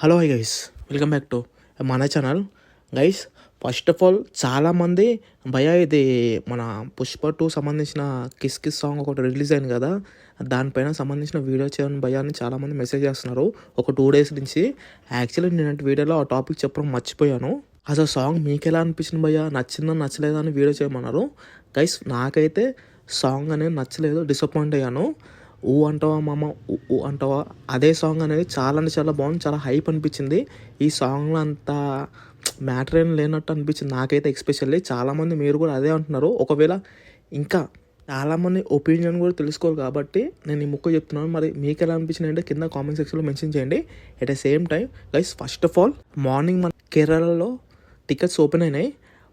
Hello guys, welcome back to మన channel. Guys, first of all చాలామంది భయ ఇది మన పుష్ప 2 సంబంధించిన కిస్ కిస్ సాంగ్ ఒకటి రిలీజ్ అయింది కదా, దానిపైన సంబంధించిన వీడియో చేయని భయ అని చాలామంది మెసేజ్ చేస్తున్నారు ఒక 2 days నుంచి. యాక్చువల్లీ నేను వీడియోలో ఆ టాపిక్ చెప్పడం మర్చిపోయాను. అసలు సాంగ్ మీకు ఎలా అనిపించింది భయ్యా, నచ్చిందా నచ్చలేదా అని వీడియో చేయమన్నారు. గైస్, నాకైతే సాంగ్ అనేది నచ్చలేదు, డిసప్పాయింట్ అయ్యాను. ఊ అంటావా మామ, ఊ అంటావా అదే సాంగ్ అనేది చాలా అంటే చాలా బాగుంది, చాలా హైప్ అనిపించింది. ఈ సాంగ్లో అంత మ్యాటర్ ఏం లేనట్టు అనిపించింది నాకైతే. ఎస్పెషల్లీ చాలామంది మీరు కూడా అదే అంటున్నారు. ఒకవేళ ఇంకా చాలామంది ఒపీనియన్ కూడా తెలుసుకోవాలి కాబట్టి నేను ఈ ముక్క చెప్తున్నాను. మరి మీకు ఎలా అనిపించింది అంటే కింద కామెంట్ సెక్షన్లో మెన్షన్ చేయండి. At the same time guys, first of all morning మన కేరళలో టికెట్స్ ఓపెన్ అయినాయి.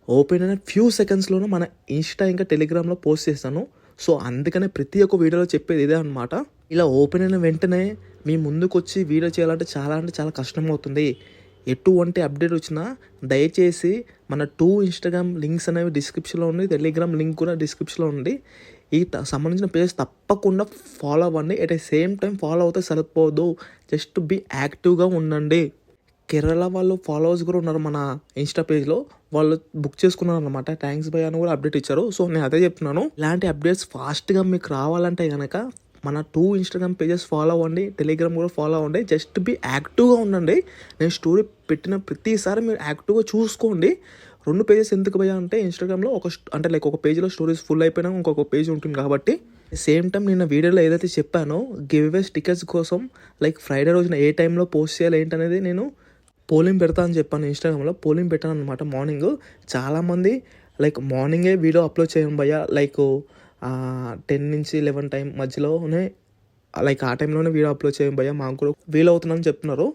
ఓపెన్ అయిన ఫ్యూ సెకండ్స్లోనూ మన ఇన్స్టా ఇంకా టెలిగ్రామ్లో పోస్ట్ చేస్తాను. సో అందుకనే ప్రతి ఒక్క వీడియోలో చెప్పేది ఇదే అనమాట. ఇలా ఓపెన్ అయిన వెంటనే మీ ముందుకు వచ్చి వీడియో చేయాలంటే చాలా కష్టమవుతుంది. ఎటువంటి అప్డేట్ వచ్చినా దయచేసి మన 2 ఇన్స్టాగ్రామ్ లింక్స్ అనేవి డిస్క్రిప్షన్లో ఉంది, టెలిగ్రామ్ లింక్ కూడా డిస్క్రిప్షన్లో ఉంది. ఈ సంబంధించిన పేజెస్ తప్పకుండా ఫాలో అవ్వండి. At the same time follow అవుతే సరిపోదు, జస్ట్ బీ యాక్టివ్గా ఉండండి. కేరళ వాళ్ళు ఫాలోవర్స్ కూడా ఉన్నారు మన ఇన్స్టా పేజ్లో, వాళ్ళు బుక్ చేసుకున్నారు అనమాట. థ్యాంక్స్ బై అని కూడా అప్డేట్ ఇచ్చారు. సో నేను అదే చెప్తున్నాను, ఇలాంటి అప్డేట్స్ ఫాస్ట్గా మీకు రావాలంటే కనుక మన 2 ఇన్స్టాగ్రామ్ పేజెస్ ఫాలో అవ్వండి, టెలిగ్రామ్ కూడా ఫాలో అవ్వండి. జస్ట్ బి యాక్టివ్గా ఉండండి. నేను స్టోరీ పెట్టిన ప్రతిసారి మీరు యాక్టివ్గా చూసుకోండి. 2 పేజెస్ ఎందుకు పోయా అంటే ఇన్స్టాగ్రామ్లో ఒక పేజ్లో స్టోరీస్ ఫుల్ అయిపోయినా ఇంకొక పేజ్ ఉంటుంది కాబట్టి. సేమ్ టైం నిన్న వీడియోలో ఏదైతే చెప్పానో గివ్ అవేస్ టికెట్స్ కోసం ఫ్రైడే రోజున ఏ టైంలో పోస్ట్ చేయాలి ఏంటనేది నేను పోలింగ్ పెడతా అని చెప్పాను. ఇన్స్టాగ్రామ్లో పోలింగ్ పెట్టాను అనమాట. మార్నింగ్ చాలామంది మార్నింగే వీడియో అప్లోడ్ చేయడం భయ్యా, 10 నుంచి 11 టైం మధ్యలోనే ఆ టైంలోనే వీడియో అప్లోడ్ చేయడం భయ్యా, మాకు కూడా వీలవుతుందని చెప్తున్నారు.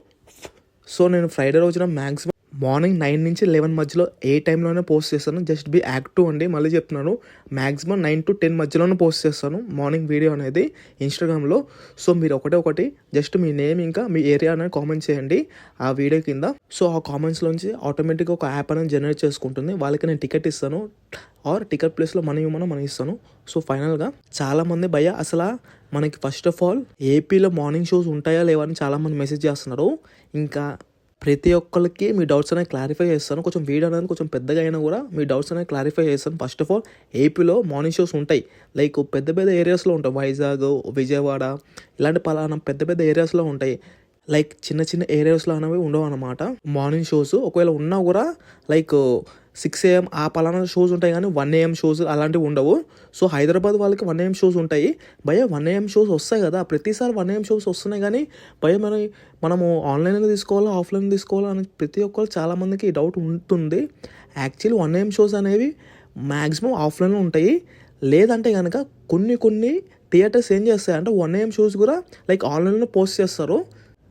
సో నేను ఫ్రైడే రోజున మ్యాక్సిమం మార్నింగ్ 9 నుంచి 11 మధ్యలో ఏ టైంలోనే పోస్ట్ చేస్తాను. జస్ట్ బీ యాక్టివ్ అండి. మళ్ళీ చెప్తున్నాను, మ్యాక్సిమం 9 to 10 మధ్యలోనే పోస్ట్ చేస్తాను మార్నింగ్ వీడియో అనేది ఇన్స్టాగ్రామ్లో. సో మీరు ఒకటి జస్ట్ మీ నేమ్ ఇంకా మీ ఏరియా అనేది కామెంట్ చేయండి ఆ వీడియో కింద. సో ఆ కామెంట్స్లోంచి ఆటోమేటిక్గా ఒక యాప్ అనేది జనరేట్ చేసుకుంటుంది. వాళ్ళకి నేను టికెట్ ఇస్తాను, ఆర్ టికెట్ ప్లేస్లో మనీ ఇస్తాను. సో ఫైనల్గా చాలామంది భయ్య అసలు మనకి ఫస్ట్ ఆఫ్ ఆల్ ఏపీలో మార్నింగ్ షోస్ ఉంటాయా లేవా అని చాలామంది మెసేజ్ చేస్తున్నారు. ఇంకా ప్రతి ఒక్కరికి మీ డౌట్స్ అనేవి క్లారిఫై చేస్తాను. కొంచెం వీడియో అనేది కొంచెం పెద్దగా అయినా కూడా మీ డౌట్స్ అనేవి క్లారిఫై చేస్తాను. ఫస్ట్ ఆఫ్ ఆల్ ఏపీలో మార్నింగ్ షోస్ ఉంటాయి, పెద్ద ఏరియాస్లో ఉంటాయి. వైజాగ్, విజయవాడ ఇలాంటి పలానా పెద్ద ఏరియాస్లో ఉంటాయి. చిన్న ఏరియాస్లో అనేవి ఉండవు అనమాట మార్నింగ్ షోస్. ఒకవేళ ఉన్నా కూడా 6 AM ఆ పలానా షోస్ ఉంటాయి, కానీ 1 AM షోస్ అలాంటివి ఉండవు. సో హైదరాబాద్ వాళ్ళకి 1 AM షోస్ ఉంటాయి భయ. 1 AM షోస్ వస్తాయి కదా, ప్రతిసారి 1 AM షోస్ వస్తున్నాయి, కానీ భయ మనము ఆన్లైన్లో తీసుకోవాలా ఆఫ్లైన్ తీసుకోవాలా అని ప్రతి ఒక్కరు చాలామందికి ఈ డౌట్ ఉంటుంది. యాక్చువల్లీ 1 AM షోస్ అనేవి మ్యాక్సిమం ఆఫ్లైన్లో ఉంటాయి. లేదంటే కనుక కొన్ని థియేటర్స్ ఏం చేస్తాయంటే 1 AM షోస్ కూడా ఆన్లైన్లో పోస్ట్ చేస్తారు.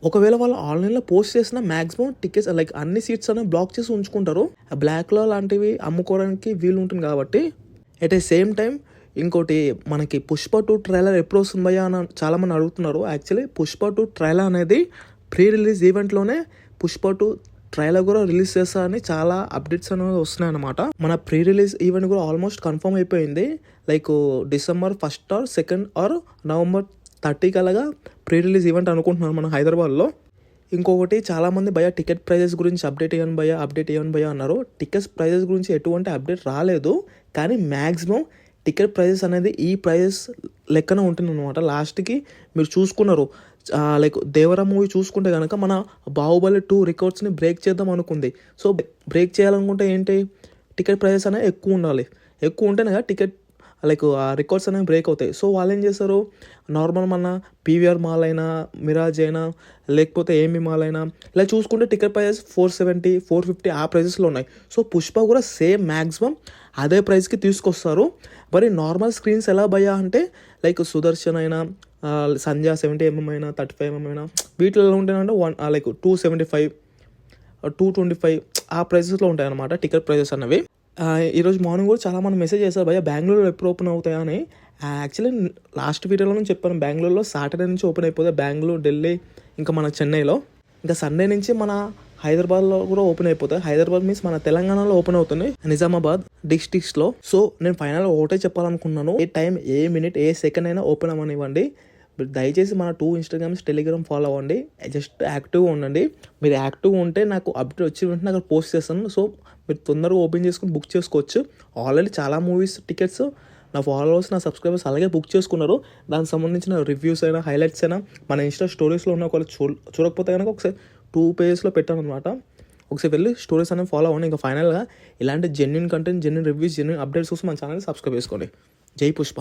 ఒకవేళ వాళ్ళు ఆన్లైన్లో పోస్ట్ చేసిన మ్యాక్సిమం టికెట్స్ అన్ని సీట్స్ అనేవి బ్లాక్ చేసి ఉంచుకుంటారు. బ్లాక్లో లాంటివి అమ్ముకోవడానికి వీలు ఉంటుంది కాబట్టి. ఎట్ ద సేమ్ టైం ఇంకోటి, మనకి పుష్ప 2 ట్రైలర్ ఎప్పుడు వస్తుంది భయ్యా అని చాలామంది అడుగుతున్నారు. యాక్చువల్లీ పుష్ప 2 ట్రైలర్ అనేది ప్రీ రిలీజ్ ఈవెంట్లోనే పుష్ప 2 ట్రైలర్ కూడా రిలీజ్ చేస్తారని చాలా అప్డేట్స్ అనేవి వస్తున్నాయి అనమాట. మన ప్రీ రిలీజ్ ఈవెంట్ కూడా ఆల్మోస్ట్ కన్ఫర్మ్ అయిపోయింది. December 1st or 2nd or November 30 కలగా ప్రీ రిలీజ్ ఈవెంట్ అనుకుంటున్నాను మన హైదరాబాద్లో. ఇంకొకటి, చాలామంది భయ్యా టికెట్ ప్రైజెస్ గురించి అప్డేట్ ఇవ్వను భయ్యా అన్నారు. టికెట్స్ ప్రైజెస్ గురించి ఎటువంటి అప్డేట్ రాలేదు, కానీ మ్యాక్సిమం టికెట్ ప్రైజెస్ అనేది ఈ ప్రైజెస్ లెక్కన ఉంటుంది అనమాట. లాస్ట్కి మీరు చూసుకున్నారు, దేవరా మూవీ చూసుకుంటే కనుక మన బాహుబలి 2 రికార్డ్స్ని బ్రేక్ చేద్దాం అనుకుంది. సో బ్రేక్ చేయాలనుకుంటే ఏంటి, టికెట్ ప్రైజెస్ అనేవి ఎక్కువ ఉండాలి. ఎక్కువ ఉంటేనే కదా టికెట్ ఆ రికార్డ్స్ అనేవి బ్రేక్ అవుతాయి. సో వాళ్ళు ఏం చేస్తారు, నార్మల్ మన PVR మాల్ అయినా, మిరాజ్ అయినా, లేకపోతే ఏమి మాల్ అయినా ఇలా చూసుకుంటే టికెట్ ప్రైజెస్ 470, 450 ఆ ప్రైజెస్లో ఉన్నాయి. సో పుష్ప కూడా సేమ్ మ్యాక్సిమం అదే ప్రైస్కి తీసుకొస్తారు. మరి నార్మల్ స్క్రీన్స్ ఎలా భయ్యా అంటే సుదర్శన్ అయినా, సంధ్య 70mm అయినా, 35mm అయినా వీటిలో ఉంటాయంటే 275, 225 ఆ ప్రైజెస్లో ఉంటాయి అన్నమాట టికెట్ ప్రైజెస్ అనేవి. ఈరోజు మార్నింగ్ కూడా చాలామంది మెసేజ్ చేశారు భయ్యా బెంగళూరులో ఎప్పుడు ఓపెన్ అవుతాయా అని. యాక్చువల్లీ లాస్ట్ వీడియోలో నేను చెప్పాను, బెంగళూరులో సాటర్డే నుంచి ఓపెన్ అయిపోతాయి. బెంగళూరు, ఢిల్లీ, ఇంకా మన చెన్నైలో. ఇంకా సండే నుంచి మన హైదరాబాద్లో కూడా ఓపెన్ అయిపోతాయి. హైదరాబాద్ మీన్స్ మన తెలంగాణలో ఓపెన్ అవుతుంది, నిజామాబాద్ డిస్ట్రిక్ట్స్లో. సో నేను ఫైనల్గా ఒకటే చెప్పాలనుకున్నాను, ఏ టైం, ఏ మినిట్, ఏ సెకండ్ అయినా ఓపెన్ అవ్వనివ్వండి, మీరు దయచేసి మన 2 ఇన్స్టాగ్రామ్స్, టెలిగ్రామ్ ఫాలో అవ్వండి. జస్ట్ యాక్టివ్గా ఉండండి. మీరు యాక్టివ్గా ఉంటే నాకు అప్డేట్ వచ్చిన వెంటనే అక్కడ పోస్ట్ చేస్తాను. సో మీరు తొందరగా ఓపెన్ చేసుకొని బుక్ చేసుకోవచ్చు. ఆల్రెడీ చాలా మూవీస్ టికెట్స్ నా ఫాలోవర్స్, నా సబ్స్క్రైబర్స్ అలాగే బుక్ చేసుకున్నారు. దానికి సంబంధించిన రివ్యూస్ అయినా, హైలైట్స్ అయినా మన ఇన్స్టా స్టోరీస్లో ఉన్న ఒకవేళ చూడకపోతే కనుక ఒకసారి 2 పేజెస్లో పెట్టాను అనమాట. ఒకసారి వెళ్ళి స్టోరీస్ అనేవి ఫాలో అవ్వండి. ఇంకా ఫైనల్గా ఇలాంటి genuine content, genuine reviews, genuine updates కోసం మన ఛానల్ని సబ్స్క్రైబ్ చేసుకోండి. జై పుష్ప.